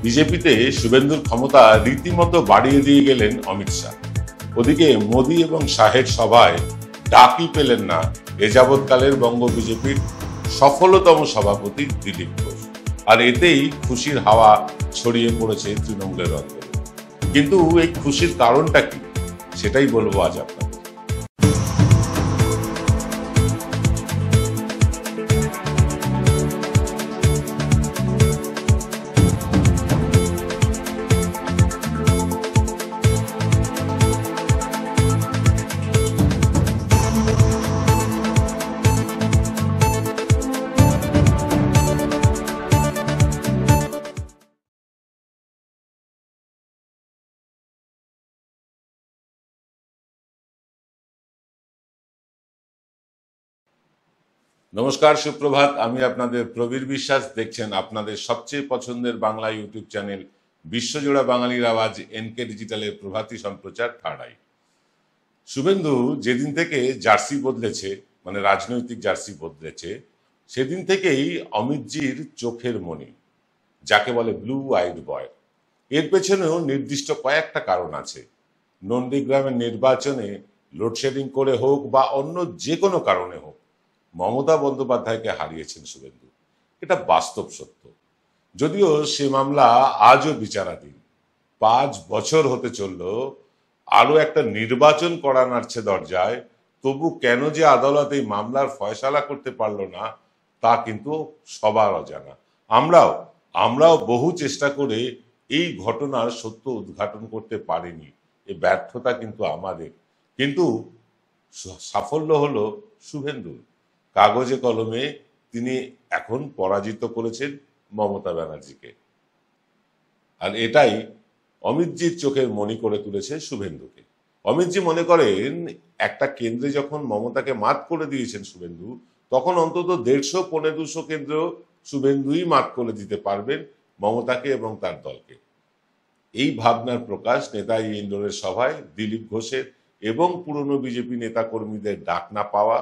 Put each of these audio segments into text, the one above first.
বিজেপিতে শুভেন্দুর ক্ষমতা রীতিমতো বাড়িয়ে দিয়ে গেলেন অমিত শাহ। ওদিকে মোদী এবং শাহের সভায় ডাকই পেলেন না এ যাবৎকালের বঙ্গ বিজেপির সফলতম সভাপতি দিলীপ ঘোষ। আর এতেই খুশির হাওয়া ছড়িয়ে পড়েছে তৃণমূলের অন্তরে। কিন্তু এই খুশির কারণটা কি, সেটাই বলবো আজ আপনাদের। নমস্কার, সুপ্রভাত। আমি আপনাদের প্রবীর বিশ্বাস। দেখছেন আপনাদের সবচেয়ে পছন্দের বাংলা ইউটিউব চ্যানেল বিশ্বজোড়া বাঙালির আওয়াজ এনকে ডিজিটালের প্রভাতী সম্প্রচার থার্ড আই। শুভেন্দু যেদিন থেকে জার্সি বদলেছে, মানে রাজনৈতিক জার্সি বদলেছে, সেদিন থেকেই অমিতজির চোখের মণি, যাকে বলে ব্লু আইড বয়। এর পেছনেও নির্দিষ্ট কয়েকটা কারণ আছে। নন্দীগ্রামের নির্বাচনে লোডশেডিং করে হোক বা অন্য যে কোনো কারণে হোক, মমতা বন্দ্যোপাধ্যায়কে হারিয়েছেন শুভেন্দু। এটা বাস্তব সত্য। যদিও সে মামলা আজও বিচারাধীন। 5 বছর হতে চলল, আরো একটা নির্বাচন করা নাড়ছে দরজায়, তবু কেন যে আদালত এই মামলার ফয়সালা করতে পারলো না, তা কিন্তু সবার অজানা। আমরাও বহু চেষ্টা করে এই ঘটনার সত্য উদ্ঘাটন করতে পারিনি। এই ব্যর্থতা কিন্তু আমাদের। কিন্তু সাফল্য হলো শুভেন্দুর। কাগজে কলমে তিনি এখন পরাজিত করেছেন মমতা ব্যানার্জিকে। আর এটাই অমিতজির চোখের মণি করে তুলেছে শুভেন্দুকে। অমিতজি মনে করেন, একটা কেন্দ্রে যখন মমতাকে মাত করে দিয়েছেন শুভেন্দু, তখন অন্তত 150-200 কেন্দ্র শুভেন্দুই মাত করে দিতে পারবেন মমতাকে এবং তার দলকে। এই ভাবনার প্রকাশ নেতাজি ইন্ডোরের সভায় দিলীপ ঘোষের এবং পুরনো বিজেপি নেতা কর্মীদের ডাক না পাওয়া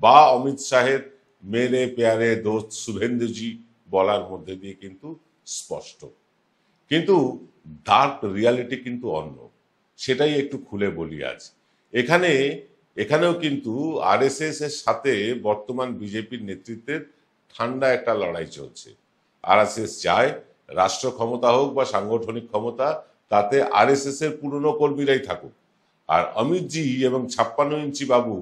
বা অমিত শাহের মেরে পেয়ারে দোস্ত শুভেন্দুজি বলার মধ্যে দিয়ে কিন্তু স্পষ্ট। কিন্তু ডার্ক রিয়ালিটি কিন্তু অন্য। সেটাই একটু খুলে বলি আজ। এখানেও কিন্তু আরএসএস এর সাথে বর্তমান বিজেপির নেতৃত্বের ঠান্ডা একটা লড়াই চলছে। আরএসএস চায় রাষ্ট্র ক্ষমতা হোক বা সাংগঠনিক ক্ষমতা, তাতে আরএসএস এর পুরনো কর্মীরাই থাকুক। আর অমিতজি এবং 56 ইঞ্চি বাবু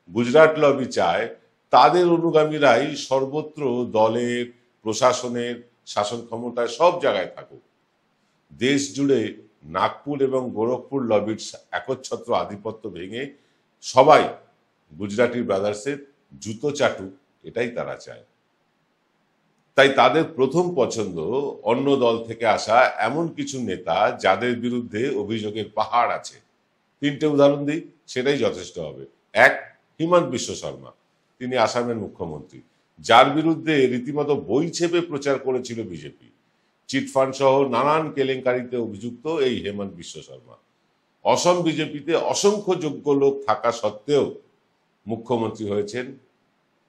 গুজরাট লবি চায় তাদের অনুগামীরাই সর্বত্র দলের, প্রশাসনের, শাসন ক্ষমতায় সব জায়গায় থাকুক। দেশ জুড়ে নাগপুর এবং গোরখপুর লবির একচ্ছত্র আধিপত্য ভেঙে সবাই গুজরাটি ব্রাদার্সের জুতো চাটুক, এটাই তারা চায়। তাই তাদের প্রথম পছন্দ অন্য দল থেকে আসা এমন কিছু নেতা যাদের বিরুদ্ধে অভিযোগের পাহাড় আছে। 3টে উদাহরণ দিই, সেটাই যথেষ্ট হবে। 1, হিমন্ত বিশ্ব শর্মা। তিনি আসামের মুখ্যমন্ত্রী, যার বিরুদ্ধে রীতিমতো বই ছেপে প্রচার করেছিল বিজেপি। চিটফান্ড সহ নানান কেলেঙ্কারিতে অভিযুক্ত এই হেমন্ত বিশ্ব শর্মা। অসম বিজেপিতে অসংখ্য যোগ্য লোক থাকা সত্ত্বেও মুখ্যমন্ত্রী হয়েছেন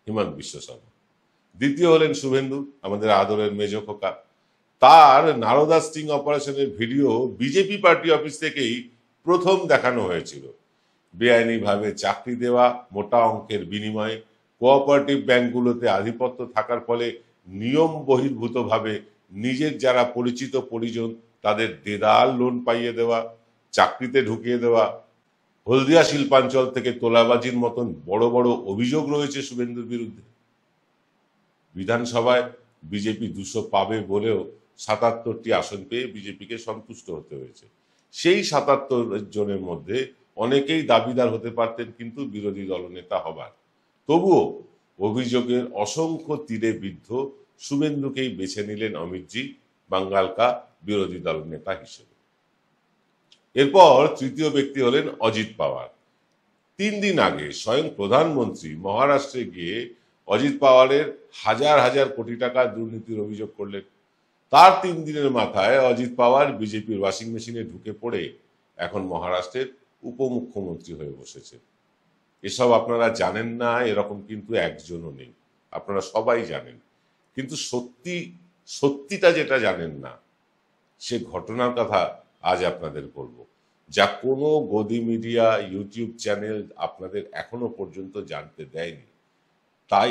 হিমন্ত বিশ্ব শর্মা। দ্বিতীয় হলেন শুভেন্দু, আমাদের আদরের মেজ খোকা। তার নারদা স্টিং অপারেশনের ভিডিও বিজেপি পার্টি অফিস থেকেই প্রথম দেখানো হয়েছিল। বেআইনিভাবে চাকরি দেওয়া, মোটা অঙ্কের বিনিময়ে কোঅপারেটিভ ব্যাংকগুলোতে আধিপত্য থাকার ফলে নিয়ম বহির্ভূতভাবে নিজের যারা পরিচিত পরিজন তাদের দেদার লোন পাইয়ে দেওয়া, চাকরিতে ঢুকিয়ে দেওয়া। হলদিয়া শিল্পাঞ্চল থেকে তোলাবাজির মতন বড় বড় অভিযোগ রয়েছে শুভেন্দুর বিরুদ্ধে। বিধানসভায় বিজেপি 200 পাবে বলেও 77টি আসন পেয়ে বিজেপিকে সন্তুষ্ট হতে হয়েছে। সেই 77 জনের মধ্যে অনেকেই দাবিদার হতে পারতেন কিন্তু বিরোধী দলনেতা হবার। তবুও অভিযোগের অসংখ্য তীরে বিদ্ধ শুভেন্দুকেই বেছে নিলেন অমিতজি বাঙ্গাল কা বিরোধী দলনেতা হিসেবে। এরপর তৃতীয় ব্যক্তি হলেন অজিত পাওয়ার। 3 দিন আগে স্বয়ং প্রধানমন্ত্রী মহারাষ্ট্রে গিয়ে অজিত পাওয়ারের হাজার হাজার কোটি টাকা দুর্নীতির অভিযোগ করলেন। তার 3 দিনের মাথায় অজিত পাওয়ার বিজেপির ওয়াশিং মেশিনে ঢুকে পড়ে এখন মহারাষ্ট্রের উপমুখ্যমন্ত্রী হয়ে বসেছে। এসব আপনারা জানেন না এরকম কিন্তু একজনও নেই, আপনারা সবাই জানেন। কিন্তু সত্যিটা যেটা জানেন না, সে ঘটনার কথা আজ আপনাদের বলবো, যা কোনো গদি মিডিয়া ইউটিউব চ্যানেল আপনাদের এখনো পর্যন্ত জানতে দেয়নি। তাই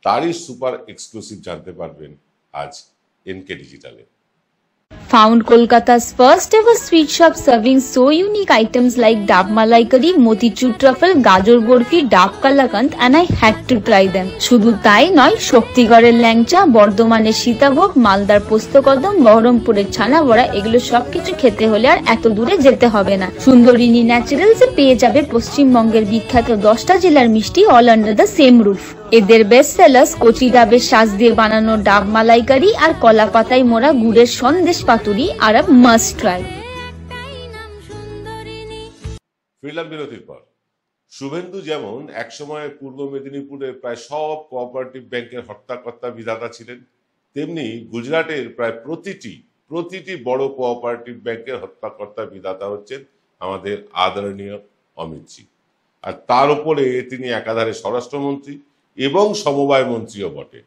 তারই সুপার এক্সক্লুসিভ জানতে পারবেন আজ NK ডিজিটালে। Found Kolkata's first ever sweet shop serving so unique items like Dab Malai Curry, Motichur Truffle, Gajor Borfi, Dab Kalakand, and I had to try them. শুধু তাই নয়, শক্তিগড়ের ল্যাংচা, বর্ধমানের সীতাভোগ, মালদার পোস্তকদম, বহরমপুরের ছানা বড়া, এগুলো সবকিছু খেতে হলে আর এত দূরে যেতে হবে না। সুন্দরিনী ন্যাচারালসে পেয়ে যাবে পশ্চিমবঙ্গের বিখ্যাত 10টা জেলার মিষ্টি all under the same roof. এদের বেস্ট সেলার্স কচি ডাবের শাঁস দিয়ে বানানো ডাব মালাইকারি আর কলা পাতায় মোড়া গুড়ের সন্দেশ পাতুরি আর মাস্ট ট্রাই। ফিরলাম বিরতির পর। শুভেন্দু যেমন একসময় পূর্ব মেদিনীপুরের প্রায় সব কোঅপারেটিভ ব্যাংকের হর্তাকর্তা বিধাতা ছিলেন, তেমনি গুজরাটের প্রায় প্রতিটি বড় কোঅপারেটিভ ব্যাংকের হর্তাকর্তা বিধাতা হচ্ছেন আমাদের আদরণীয় অমিতজি। আর তার উপরে তিনি একাধারে স্বরাষ্ট্রমন্ত্রী এবং সমবায় মন্ত্রীও বটে।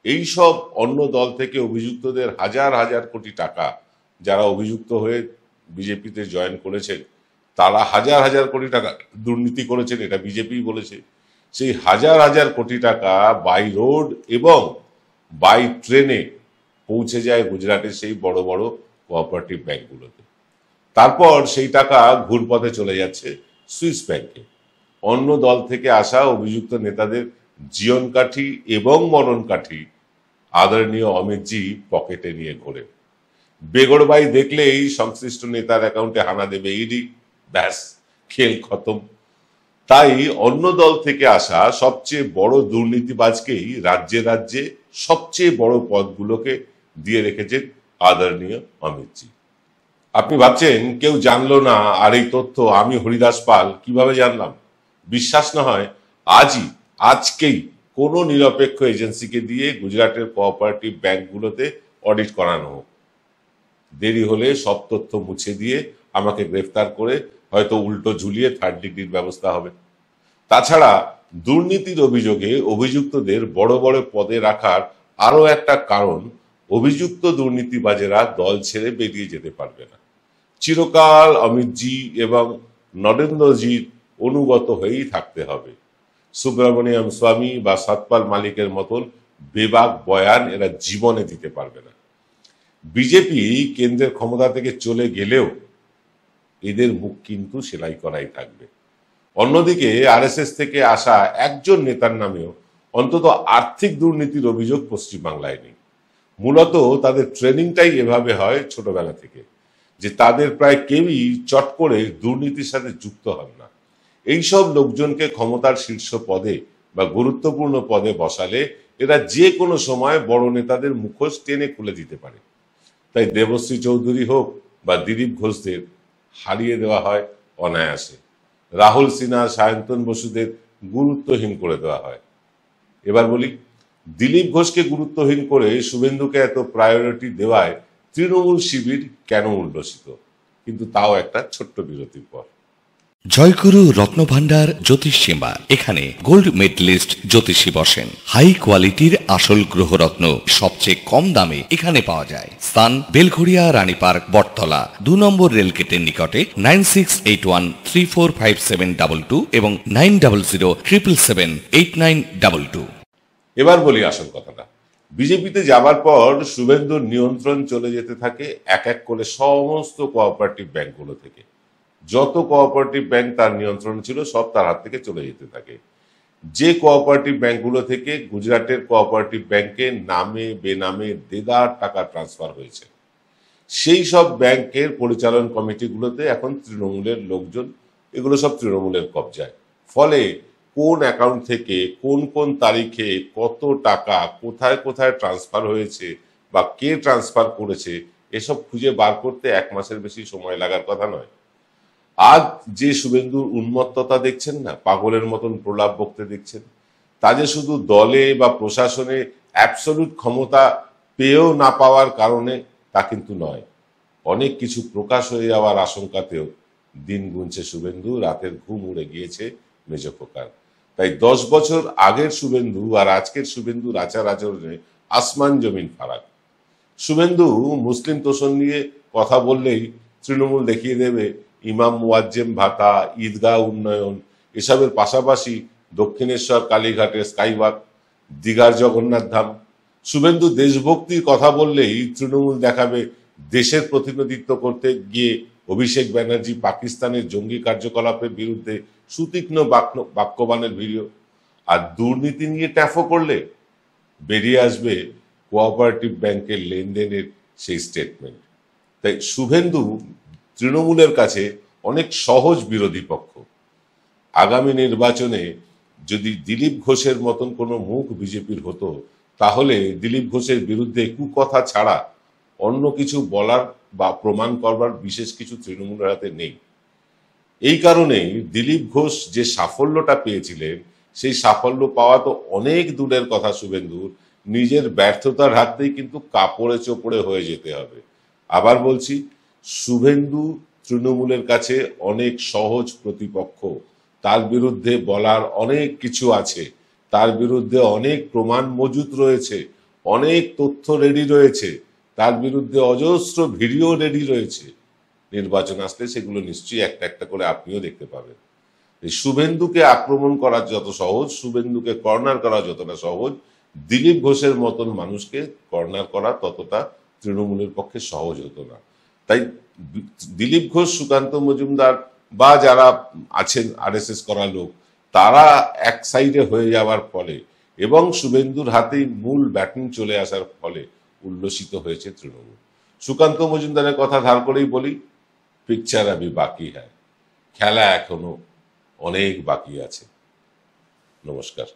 এই সব অন্য দল থেকে অভিযুক্তদের হাজার হাজার কোটি টাকা, যারা অভিযুক্ত হয়ে বিজেপিতে জয়েন করেছেন, তারা হাজার হাজার কোটি টাকা দুর্নীতি করেছেন, এটা বিজেপি বলেছে। সেই হাজার হাজার কোটি টাকা বাই রোড এবং বাই ট্রেনে পৌঁছে যায় গুজরাটের সেই বড় বড় কোঅপারেটিভ ব্যাংকগুলোতে। তারপর সেই টাকা ঘুরপথে চলে যাচ্ছে সুইস ব্যাংকে। অন্য দল থেকে আসা অভিযুক্ত নেতাদের জীবন কাঠি এবং মরণ কাঠি আদরণীয় অমিতজি পকেটে নিয়ে ঘোরে। বেগড়বাই দেখলেই সংশ্লিষ্ট নেতার অ্যাকাউন্টে হানা দেবে ইডি, ব্যাস খেল খতম। তাই অন্য দল থেকে আসা সবচেয়ে বড় দুর্নীতিবাজকেই রাজ্যে রাজ্যে সবচেয়ে বড় পদগুলোকে দিয়ে রেখেছেন আদরণীয় অমিতজি। আপনি ভাবছেন কেউ জানলো না, আর এই তথ্য আমি হরিদাস পাল কিভাবে জানলাম? বিশ্বাস না হয় আজকেই কোনো নিরপেক্ষ এজেন্সিকে দিয়ে গুজরাটের কোঅপারেটিভ ব্যাংকগুলোতে অডিট করানো হোক। দেরি হলে সব তথ্য মুছে দিয়ে আমাকে গ্রেফতার করে হয়তো উল্টো ঝুলিয়ে 3rd ডিগ্রির ব্যবস্থা হবে। তাছাড়া দুর্নীতির অভিযোগে অভিযুক্তদের বড় বড় পদে রাখার আরো একটা কারণ, অভিযুক্ত দুর্নীতিবাজেরা দল ছেড়ে বেরিয়ে যেতে পারবে না। চিরকাল অমিতজি এবং নরেন্দ্রজির অনুগত হয়েই থাকতে হবে। সুব্রমণিয়াম স্বামী বা সতপাল মালিকের মতন বেবাক বয়ান এরা জীবনে দিতে পারবে না। বিজেপি কেন্দ্রের ক্ষমতা থেকে চলে গেলেও এদের মুখ কিন্তু সেলাই করাই থাকবে। অন্যদিকে আরএসএস থেকে আসা একজন নেতার নামেও অন্তত আর্থিক দুর্নীতির অভিযোগ পশ্চিমবাংলায় নেই। মূলত তাদের ট্রেনিংটাই এভাবে হয় ছোটবেলা থেকে, যে তাদের প্রায় কেউই চট করে দুর্নীতির সাথে যুক্ত হন না। এইসব লোকজনকে ক্ষমতার শীর্ষ পদে বা গুরুত্বপূর্ণ পদে বসালে এরা যে কোনো সময় বড় নেতাদের মুখোশ টেনে খুলে দিতে পারে। তাই দেবশ্রী চৌধুরী হোক বা দিলীপ ঘোষদের হারিয়ে দেওয়া হয় অনায়াসে। রাহুল সিনহা, সায়ন্তন বসুদের গুরুত্বহীন করে দেওয়া হয়। এবার বলি, দিলীপ ঘোষকে গুরুত্বহীন করে শুভেন্দুকে এত প্রায়োরিটি দেওয়ায় তৃণমূল শিবির কেন উল্লসিত? কিন্তু তাও একটা ছোট্ট বিরতির পর। জয়গুরু রত্নভান্ডার জ্যোতিষ সীমা, এখানে গোল্ড মেডেলিস্ট জ্যোতিষী বসেন। হাই কোয়ালিটির আসল গ্রহরত্ন সবচেয়ে কম দামে এখানে পাওয়া যায়। স্থান বেলঘড়িয়া, রানী পার্ক, বটতলা, 2 নম্বর রেলগেটের নিকটে। 9681345722 এবং 9007778922। এবার বলি আসল কথাটা। বিজেপিতে যাবার পর শুভেন্দুর নিয়ন্ত্রণ চলে যেতে থাকে এক এক করে সমস্ত কোঅপারেটিভ ব্যাংকগুলো থেকে। যত কোঅপারেটিভ ব্যাংক তার নিয়ন্ত্রণ ছিল সব তার হাত থেকে চলে যেতে থাকে। যে কোঅপারেটিভ ব্যাংকগুলো থেকে গুজরাটের কোঅপারেটিভ ব্যাংকে নামে বেনামে দেদার টাকা ট্রান্সফার হয়েছে, সেই সব ব্যাংকের পরিচালন কমিটিগুলোতে এখন তৃণমূলের লোকজন, এগুলো সব তৃণমূলের কবজায়। ফলে কোন অ্যাকাউন্ট থেকে কোন কোন তারিখে কত টাকা কোথায় কোথায় ট্রান্সফার হয়েছে বা কে ট্রান্সফার করেছে, এসব খুঁজে বার করতে 1 মাসের বেশি সময় লাগার কথা নয়। আজ যে শুভেন্দুর উন্মত্ততা দেখছেন না, পাগলের মতন প্রলাপ বকতে দেখছেন, তা যে শুধু দলে বা প্রশাসনে অ্যাবসলিউট ক্ষমতা পেয়েও না পাওয়ার কারণে তা কিন্তু নয়। অনেক কিছু প্রকাশ হয়ে যাওয়ার আশঙ্কাতেও দিন গুনছে শুভেন্দু, রাতের ঘুম উড়ে গিয়েছে মেজ খোকার। তাই 10 বছর আগের শুভেন্দু আর আজকের শুভেন্দুর আচার আচরণে আসমান জমিন ফারাক। শুভেন্দু মুসলিম তোষণ নিয়ে কথা বললেই তৃণমূল দেখিয়ে দেবে ইমাম মুয়াজ্জেম ভাতা, ঈদগাহ উন্নয়ন এসবের পাশাপাশি দক্ষিণেশ্বর কালীঘাটের স্কাইওয়াক, দীঘার জগন্নাথ ধাম। শুভেন্দু দেশভক্তির কথা বললেই তৃণমূল দেখাবে দেশের প্রতিনিধিত্ব করতে গিয়ে অভিষেক ব্যানার্জি পাকিস্তানের জঙ্গি কার্যকলাপের বিরুদ্ধে সুতীক্ষ্ণ বাক্যবাণের ভিডিও। আর দুর্নীতি নিয়ে ট্যাফো করলে বেরিয়ে আসবে কোঅপারেটিভ ব্যাংকের লেনদেনের সেই স্টেটমেন্ট। তাই শুভেন্দু তৃণমূলের কাছে অনেক সহজ বিরোধী পক্ষ। আগামী নির্বাচনে যদি দিলীপ ঘোষের মতন কোনো মুখ বিজেপির হতো, তাহলে দিলীপ ঘোষের বিরুদ্ধে কুকথা ছাড়া অন্য কিছু বলার বা প্রমাণ করবার বিশেষ কিছু তৃণমূলের হাতে নেই। এই কারণেই দিলীপ ঘোষ যে সাফল্যটা পেয়েছিলেন, সেই সাফল্য পাওয়া তো অনেক দূরের কথা শুভেন্দুর, নিজের ব্যর্থতার হাতেই কিন্তু কাপড়ে চোপড়ে হয়ে যেতে হবে। আবার বলছি, শুভেন্দু তৃণমূলের কাছে অনেক সহজ প্রতিপক্ষ। তার বিরুদ্ধে বলার অনেক কিছু আছে, তার বিরুদ্ধে অনেক প্রমাণ মজুত রয়েছে, অনেক তথ্য রেডি রয়েছে, তার বিরুদ্ধে অজস্র ভিডিও রেডি রয়েছে। নির্বাচন আসলে সেগুলো নিশ্চয়ই একটা একটা করে আপনিও দেখতে পাবেন। এই শুভেন্দুকে আক্রমণ করা যত সহজ, শুভেন্দুকে কর্নার করা যতটা সহজ, দিলীপ ঘোষের মতন মানুষকে কর্নার করা ততটা তৃণমূলের পক্ষে সহজ হতো না। তাই দিলীপ ঘোষ, সুকান্ত মজুমদার বা যারা আছেন আরএসএস করা লোক, তারা এক সাইডে হয়ে যাওয়ার ফলে এবং শুভেন্দুর হাতেই মূল ব্যাটিং চলে আসার ফলে উল্লসিত হয়েছে তৃণমূল। সুকান্ত মজুমদারের কথা ধার করেই বলি, পিকচার আভি বাকি হ্যায়, খেলা এখনো অনেক বাকি আছে। নমস্কার।